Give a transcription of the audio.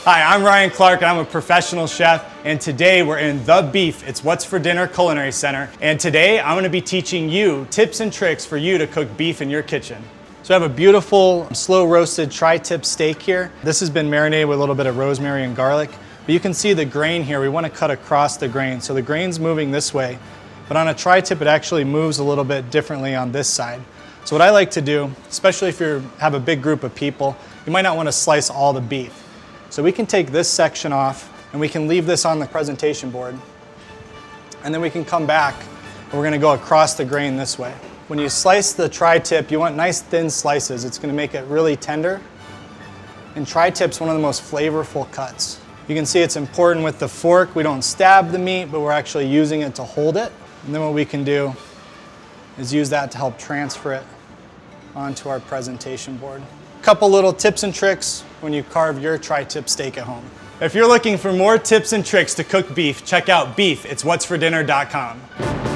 Hi, I'm Ryan Clark, and I'm a professional chef, and today we're in The Beef. It's What's for Dinner Culinary Center, and today I'm gonna be teaching you tips and tricks for you to cook beef in your kitchen. So I have a beautiful slow roasted tri-tip steak here. This has been marinated with a little bit of rosemary and garlic, but you can see the grain here. We wanna cut across the grain, so the grain's moving this way, but on a tri-tip it actually moves a little bit differently on this side. So what I like to do, especially if you have a big group of people, you might not wanna slice all the beef. So we can take this section off and we can leave this on the presentation board. And then we can come back and we're gonna go across the grain this way. When you slice the tri-tip, you want nice thin slices. It's gonna make it really tender. And tri-tip's one of the most flavorful cuts. You can see it's important with the fork. We don't stab the meat, but we're actually using it to hold it. And then what we can do is use that to help transfer it onto our presentation board. Couple little tips and tricks when you carve your tri-tip steak at home. If you're looking for more tips and tricks to cook beef, check out beef. It's whatsfordinner.com.